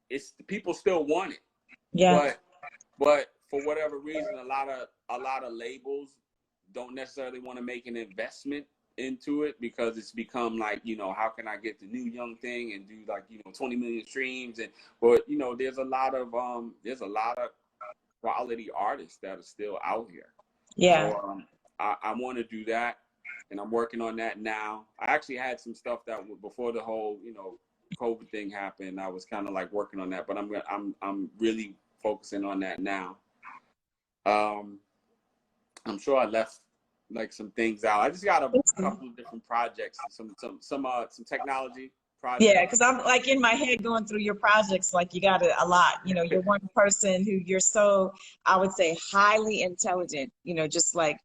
it's people still want it. Yeah. But for whatever reason, a lot of labels don't necessarily want to make an investment into it because it's become like, how can I get the new young thing and do 20 million streams, but there's a lot of quality artists that are still out here. Yeah. So I want to do that, and I'm working on that now. I actually had some stuff that before the whole COVID thing happened. I was kind of like working on that, but I'm really focusing on that now. I'm sure I left some things out. I just got a couple of different projects, some technology projects. Yeah, because I'm like in my head going through your projects, like you got a lot. You're one person who you're so, I would say, highly intelligent, just like,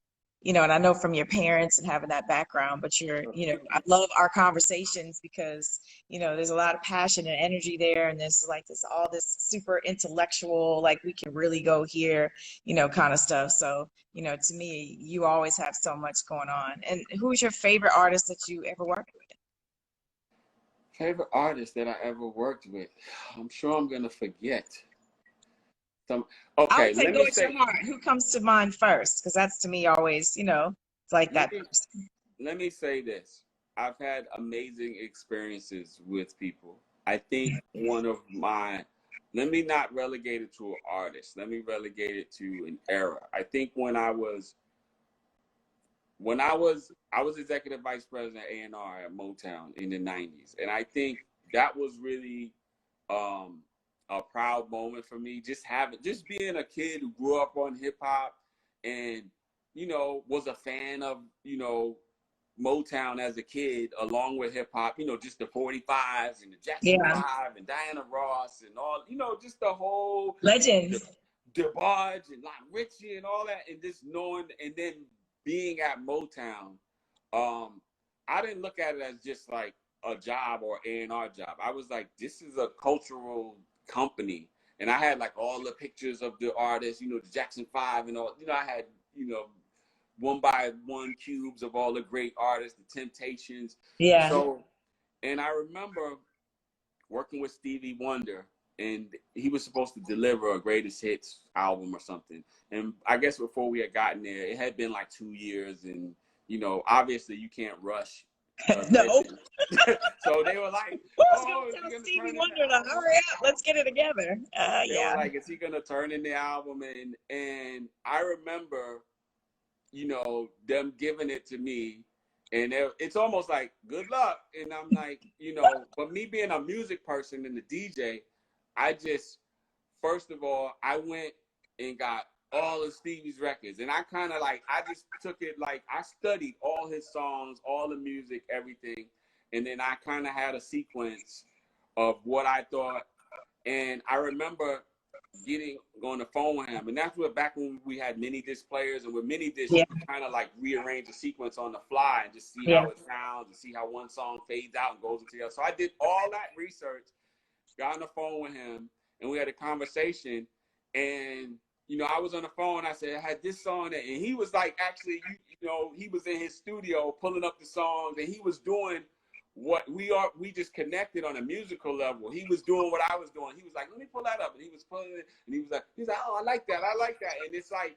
and I know from your parents and having that background, but I love our conversations because, there's a lot of passion and energy there. And there's all this super intellectual, like we can really go here, kind of stuff. So, to me, you always have so much going on. And who's your favorite artist that you ever worked with? Favorite artist that I ever worked with? I'm sure I'm gonna forget. Okay, I would say go with your heart. Who comes to mind first? Because that's to me always, it's like that. Let me say this. I've had amazing experiences with people. I think let me not relegate it to an artist. Let me relegate it to an era. I think when I was executive vice president at A&R at Motown in the 90s. And I think that was really a proud moment for me. Just being a kid who grew up on hip hop and, was a fan of, Motown as a kid, along with hip hop, just the 45s and the Jackson 5 and Diana Ross and all, just the whole legends, DeBarge and Lionel Richie and all that, and just knowing, and then being at Motown, I didn't look at it as just like a job or A&R job. I was like, this is a cultural company. And I had like all the pictures of the artists, the Jackson 5 and all, I had, one by one cubes of all the great artists, the Temptations. Yeah. So, and I remember working with Stevie Wonder, and he was supposed to deliver a greatest hits album or something. And I guess before we had gotten there, it had been like 2 years, and obviously you can't rush No. So they were like, Who's oh, going to is he tell gonna Stevie turn in Wonder the to album? hurry up? Let's get it together. They Yeah. were like, is he gonna turn in the album? And I remember, them giving it to me, and it's almost like good luck. And I'm like, but me being a music person and the DJ, I just, first of all, I went and got all of Stevie's records, and I kind of like, I just took it like I studied all his songs, all the music, everything, and then I kind of had a sequence of what I thought. And I remember going to phone with him, and that's what back when we had mini disc players, and with mini disc you could kind of like rearrange the sequence on the fly and just see how it sounds and see how one song fades out and goes into the other. So I did all that research, got on the phone with him, and we had a conversation. And I was on the phone. I said I had this song, and he was like, actually, he was in his studio pulling up the songs, and he was doing what we just connected on a musical level. He was doing what I was doing. He was like, let me pull that up. And he was pulling it, and he was like, oh, I like that. And it's like,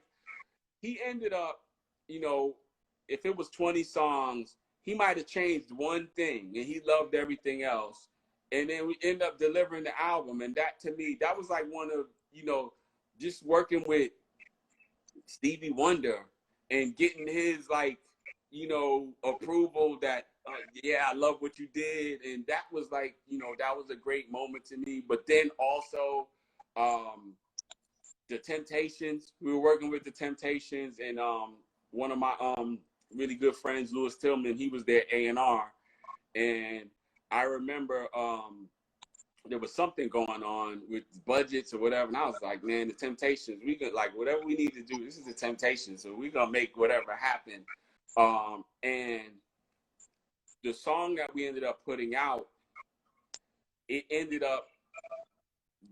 he ended up, if it was 20 songs, he might have changed one thing, and he loved everything else. And then we end up delivering the album. And that, to me, that was like one of, just working with Stevie Wonder and getting his, like, approval that, yeah, I love what you did. And that was like, that was a great moment to me. But then also the Temptations, we were working with the Temptations, and one of my really good friends, Louis Tillman, he was their A&R. And I remember there was something going on with budgets or whatever, and I was like, man, the Temptations, we could, like, whatever we need to do, this is the Temptations, so we're gonna make whatever happen. And the song that we ended up putting out, it ended up,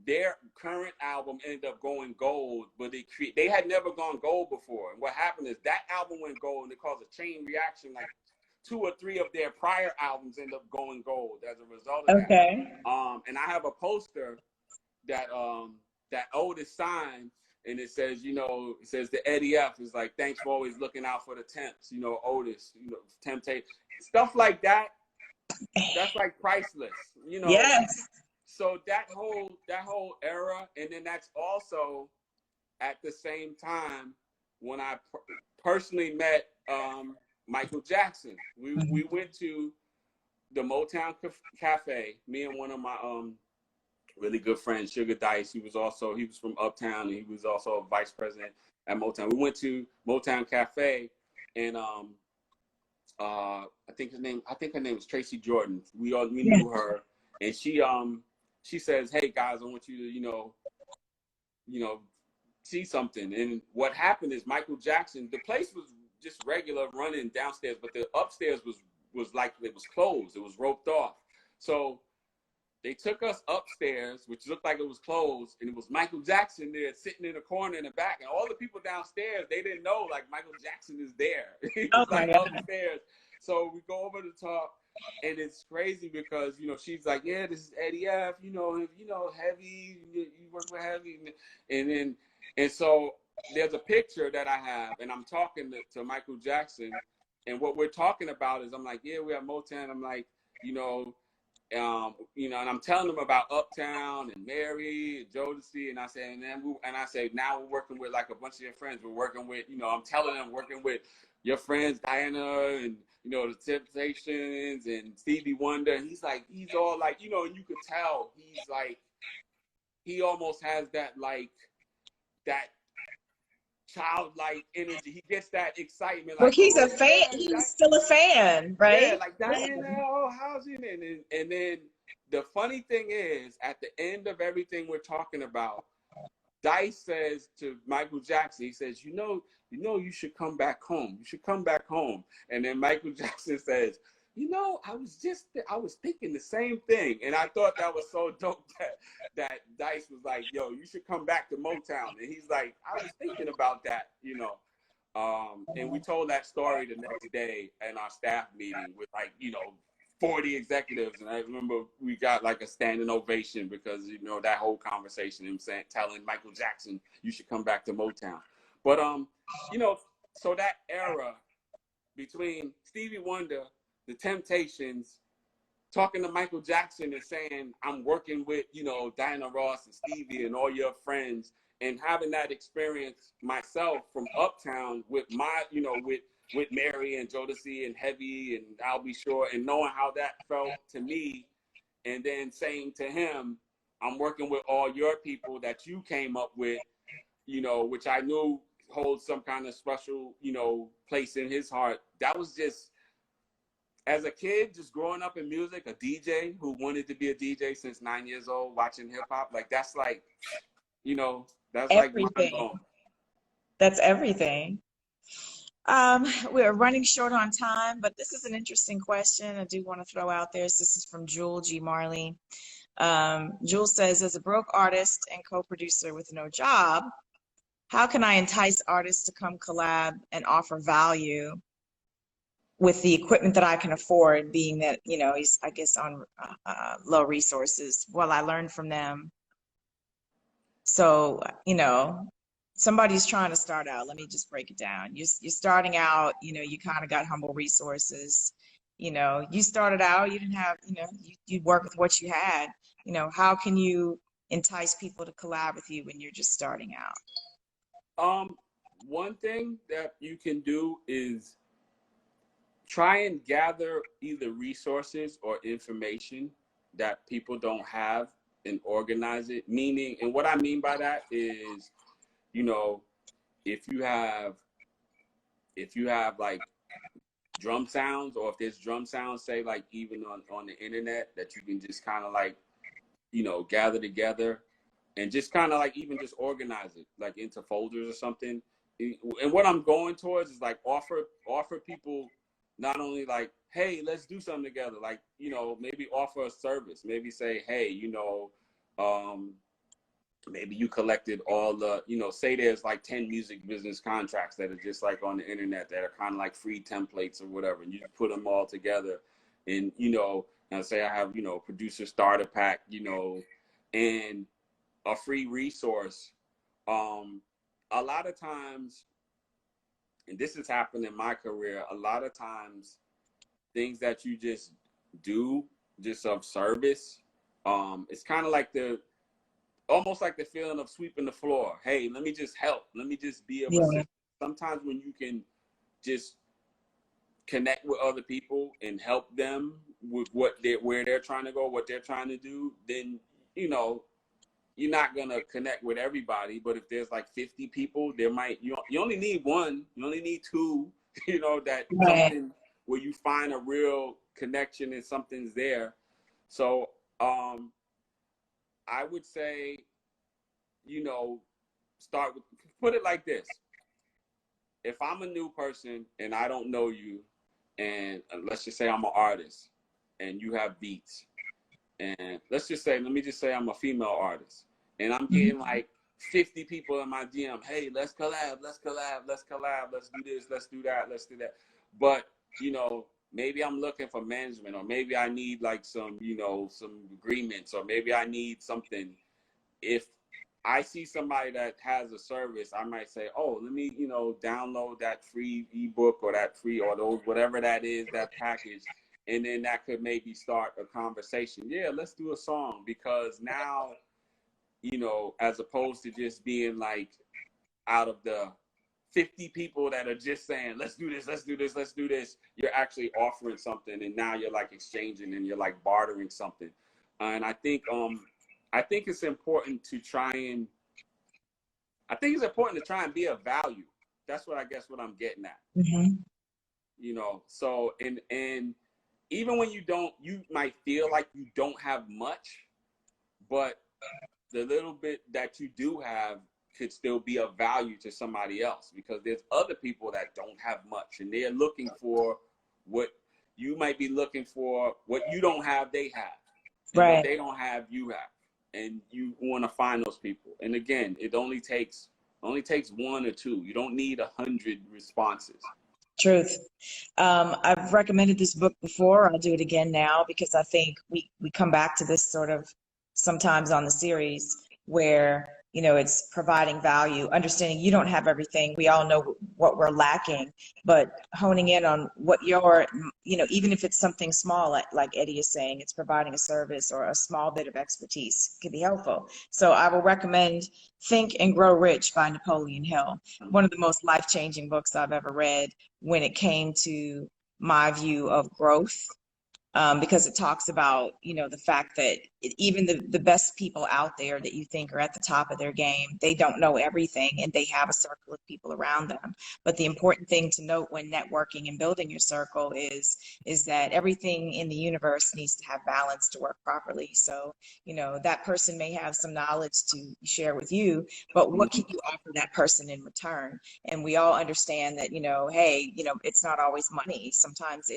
their current album ended up going gold, but they had never gone gold before. And what happened is that album went gold, and it caused a chain reaction. Like 2 or 3 of their prior albums end up going gold as a result of that. And I have a poster that that Otis signed, and it says, it says the Eddie F is like, thanks for always looking out for the Temps, Otis, Temptation, stuff like that. That's like priceless, Yes. So that whole era, and then that's also at the same time when I personally met Michael Jackson. We went to the Motown Cafe, me and one of my really good friends, Sugar Dice. He was from Uptown, and he was also a vice president at Motown. We went to Motown Cafe, and I think her name is Tracy Jordan. We knew her, and she says, hey guys, I want you to see something. And what happened is Michael Jackson, the place was just regular running downstairs, but the upstairs was like, it was closed, it was roped off. So they took us upstairs, which looked like it was closed, and it was Michael Jackson there sitting in a corner in the back, and all the people downstairs, they didn't know, like, Michael Jackson is there. He was upstairs. So we go over the top, and it's crazy because, she's like, yeah, this is Eddie F, Heavy, you work with Heavy. And so there's a picture that I have, and I'm talking to Michael Jackson, and what we're talking about is, I'm like, yeah, we have Motown. I'm like, and I'm telling them about Uptown and Mary and Jodeci, and I say, now we're working with like a bunch of your friends. We're working with, I'm telling them, working with your friends, Diana, and the Temptations and Stevie Wonder. And he's all like, and you could tell he's like, he almost has that, like, that childlike energy. He gets that excitement. Well, Like, he's a fan. He's still a fan, right? Yeah, like, Diana, oh, how's it? And then the funny thing is, at the end of everything we're talking about, Dice says to Michael Jackson, he says, you should come back home. You should come back home. And then Michael Jackson says, I was thinking the same thing. And I thought that was so dope that Dice was like, yo, you should come back to Motown. And he's like, I was thinking about that, and we told that story the next day in our staff meeting with, like, 40 executives. And I remember we got like a standing ovation because, that whole conversation, him telling Michael Jackson, you should come back to Motown. But, so that era between Stevie Wonder, the Temptations, talking to Michael Jackson and saying, I'm working with, you know, Diana Ross and Stevie and all your friends, and having that experience myself from Uptown with my, you know, with Mary and Jodeci and Heavy and I'll Be Sure, and knowing how that felt to me, and then saying to him, I'm working with all your people that you came up with, you know, which I knew holds some kind of special, you know, place in his heart. That was just, as a kid, just growing up in music, a DJ who wanted to be a DJ since 9 years old, watching hip hop, like that's like, you know, that's like mind Everything. blowing. That's everything. We're running short on time, but this is an interesting question I do want to throw out there. So this is from Jewel G. Marley. Jewel says, as a broke artist and co-producer with no job, how can I entice artists to come collab and offer value with the equipment that I can afford, being that, you know, he's, I guess, on low resources? Well, I learned from them. So, you know, somebody's trying to start out. Let me just break it down. You're starting out, you know, you kind of got humble resources. You know, you started out, you didn't have, you know, you work with what you had. You know, how can you entice people to collab with you when you're just starting out? One thing that you can do is try and gather either resources or information that people don't have and organize it. Meaning, and what I mean by that is, you know, if you have like drum sounds, or if there's drum sounds, say like even on the internet, that you can just kind of like, you know, gather together and just kind of like even just organize it like into folders or something. And what I'm going towards is like offer people not only like, hey, let's do something together, like, you know, maybe offer a service, maybe say, hey, you know, maybe you collected all the, you know, say there's like 10 music business contracts that are just like on the internet that are kind of like free templates or whatever, and you put them all together, and, you know, and say I have, you know, producer starter pack, you know, and a free resource. A lot of times, and this has happened in my career, a lot of times things that you just do just of service, it's kind of like almost like the feeling of sweeping the floor. Hey, let me just help. Let me just be of assistance. Sometimes when you can just connect with other people and help them with where they're trying to go, what they're trying to do, then, you know, you're not gonna connect with everybody. But if there's like 50 people, there might, you only need one, you only need two, you know, that something where you find a real connection and something's there. So I would say, you know, put it like this. If I'm a new person and I don't know you, and let's just say I'm an artist and you have beats, and let me just say I'm a female artist, and I'm getting like 50 people in my DM, hey, let's collab, let's do this, let's do that. But, you know, maybe I'm looking for management, or maybe I need like some, you know, some agreements, or maybe I need something. If I see somebody that has a service, I might say, oh, let me, you know, download that free ebook or that free, or those, whatever that is, that package. And then that could maybe start a conversation. Yeah, let's do a song. Because now, you know, as opposed to just being like out of the 50 people that are just saying, let's do this, you're actually offering something, and now you're like exchanging and you're like bartering something. And I think it's important to try and be of value. That's what I'm getting at. You know, so and even when you might feel like you don't have much, but the little bit that you do have could still be of value to somebody else, because there's other people that don't have much, and they're looking for what you might be looking for. What you don't have, they have. And Right. What they don't have, you have. And you want to find those people. And again, it only takes one or two. You don't need 100 responses. Truth. I've recommended this book before. I'll do it again now, because I think we come back to this sort of sometimes on the series, where it's providing value, understanding you don't have everything. We all know what we're lacking, but honing in on what even if it's something small, like Eddie is saying, it's providing a service or a small bit of expertise can be helpful. So I will recommend Think and Grow Rich by Napoleon Hill. One of the most life-changing books I've ever read when it came to my view of growth. Because it talks about, the fact that even the best people out there that you think are at the top of their game, they don't know everything and they have a circle of people around them. But the important thing to note when networking and building your circle is that everything in the universe needs to have balance to work properly. So, that person may have some knowledge to share with you, but what can you offer that person in return? And we all understand that, hey, it's not always money. Sometimes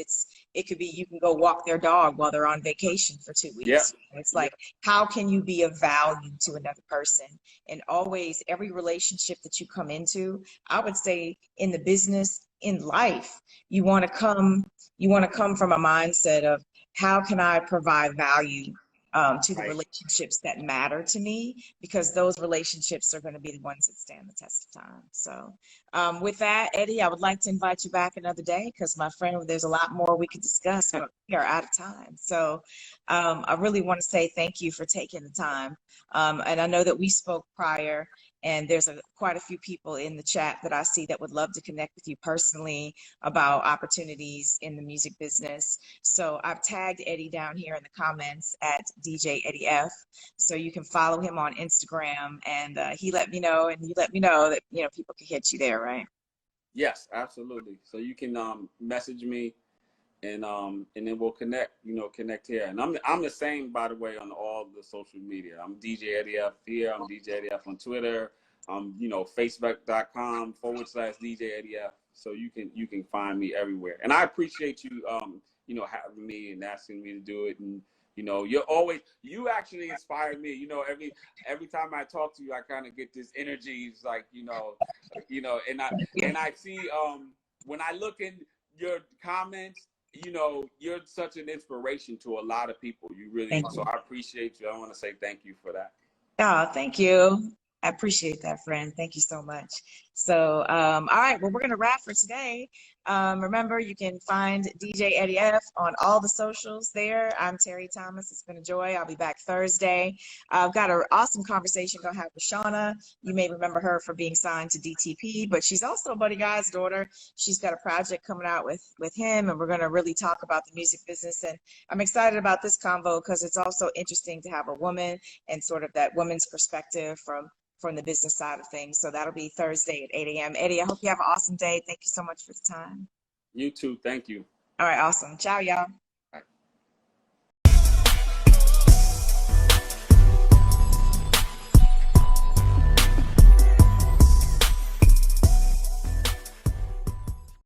it could be you can go walk their dog while they're on vacation for 2 weeks. Yeah. It's like, how can you be of value to another person? And always, every relationship that you come into, I would say in the business, in life, you want to come from a mindset of how can I provide value to the relationships that matter to me, because those relationships are going to be the ones that stand the test of time. So with that, Eddie, I would like to invite you back another day because, my friend, there's a lot more we could discuss, but we are out of time. So I really want to say thank you for taking the time. And I know that we spoke prior, and there's quite a few people in the chat that I see that would love to connect with you personally about opportunities in the music business. So I've tagged Eddie down here in the comments at DJ Eddie F. So you can follow him on Instagram, and he let me know, and you let me know that people can hit you there, right? Yes, absolutely. So you can message me, and then we'll connect here. And I'm the same, by the way, on all the social media. I'm DJ Eddie F here. I'm DJ Eddie F on Twitter. Facebook.com/DJ Eddie F. So you can find me everywhere. And I appreciate you having me and asking me to do it. And you actually inspired me. Every time I talk to you, I kind of get this energy. It's like, and I see when I look in your comments, you're such an inspiration to a lot of people. You really, so I appreciate you. I want to say thank you for that. Oh, thank you. I appreciate that, friend. Thank you so much. So, all right, well, we're going to wrap for today. Remember, you can find DJ Eddie F on all the socials there. I'm Terri Thomas. It's been a joy. I'll be back Thursday. I've got an awesome conversation going to have with Shauna. You may remember her for being signed to DTP, but she's also Buddy Guy's daughter. She's got a project coming out with him, and we're going to really talk about the music business. And I'm excited about this convo because it's also interesting to have a woman and sort of that woman's perspective from the business side of things. So that'll be Thursday at 8 a.m. Eddie, I hope you have an awesome day. Thank you so much for the time. You too. Thank you. All right, awesome. Ciao, y'all.